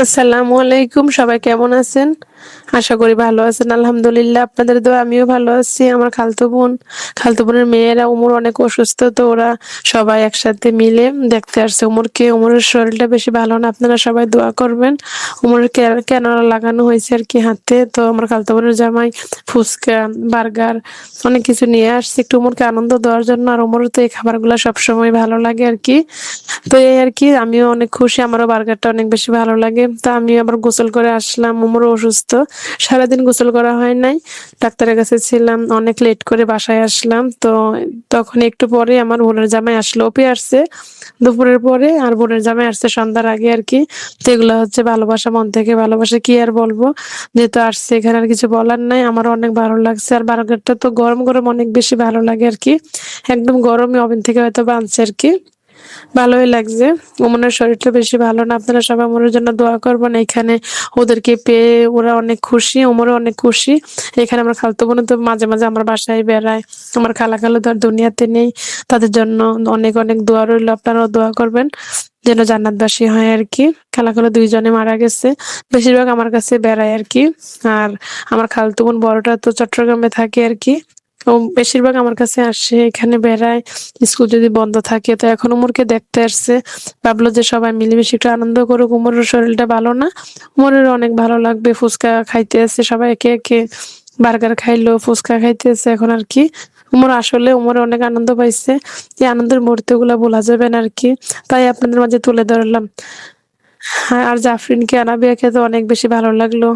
আসসালামু আলাইকুম, সবাই কেমন আছেন? আশা করি ভালো আছেন। আলহামদুলিল্লাহ, আপনাদের দোয়া আমিও ভালো আছি। আমার খালতো বোনের মেয়েরা ওমর অনেক অসুস্থ, তো ওরা সবাই একসাথে মিলে দেখতে আসছে ওমরকে। ওমরের শরীরটা বেশি ভালো না, আপনারা সবাই দোয়া করবেন। ওমরের ক্যানোলা লাগানো হয়েছে আর কি হাতে। তো আমার খালতো বোনের জামাই ফুচকা, বার্গার অনেক কিছু নিয়ে আসছে একটু ওমরকে আনন্দ দেওয়ার জন্য। আর ওমরের তো এই খাবারগুলো সবসময় ভালো লাগে আর কি। তো এই আর কি, আমিও অনেক খুশি, আমারও বার্গারটা অনেক বেশি ভালো লাগে। তা আমি আবার গোসল করে আসলাম, আমারও অসুস্থ, সারাদিন গোসল করা হয় নাই, ডাক্তারের কাছে ছিলাম, অনেক লেট করে বাসায় আসলাম। তো তখন একটু পরে আমার বোনের জামাই আসলো, ওপি আসছে দুপুরের পরে, আর বোনের জামাই আসছে সন্ধ্যার আগে আর কি। তো এগুলো হচ্ছে ভালোবাসা, মন থেকে ভালোবাসা, কি আর বলবো, যেহেতু আসছে এখানে আর কিছু বলার নাই। আমার অনেক ভালো লাগছে। আর বার্গারটা তো গরম গরম অনেক বেশি ভালো লাগে আর কি, একদম গরমই ওভেন থেকে হয়তো বানছে আর কি, ভালোই লাগছে। ওমনের শরীরটা বেশি ভালো না, আপনারা সবাই ওমরের জন্য দোয়া করবেন। এখানে ওদেরকে পেয়ে ওরা অনেক খুশি, ওমরও অনেক খুশি। এখানে আমার খালতো বোন তো মাঝে মাঝে আমার বাসায় বেড়ায়, আমার খালা তো আর দুনিয়াতে নেই। তাদের জন্য অনেক অনেক দোয়া রইল, আপনারাও দোয়া করবেন যেন জান্নাতবাসী হয় আর কি। খালা দুইজনে মারা গেছে, বেশিরভাগ আমার কাছে বেড়ায় আর কি। আর আমার খালতো বোন বড়টা তো চট্টগ্রামে থাকে আর কি, ও বেশিরভাগ আমার কাছে আসে, এখানে বেড়ায়। স্কুল যদি বন্ধ থাকে, তো এখন উমরকে দেখতে আসছে, ভাবলো যে সবাই মিলেমিশে একটু আনন্দ করুক। উমরের শরীরটা ভালো না, উমরের অনেক ভালো লাগবে। ফুচকা খাইতে আসছে সবাই একে একে, বার্গার খাইলো, ফুচকা খাইতে আসছে এখন আর কি। উমরে অনেক আনন্দ পাইছে, এই আনন্দের মুহূর্ত গুলা বলা যাবে না আর কি, তাই আপনাদের মাঝে তুলে ধরলাম। হ্যাঁ, আর জাফরিনকে আনাবিয়াকে তো অনেক বেশি ভালো লাগলো।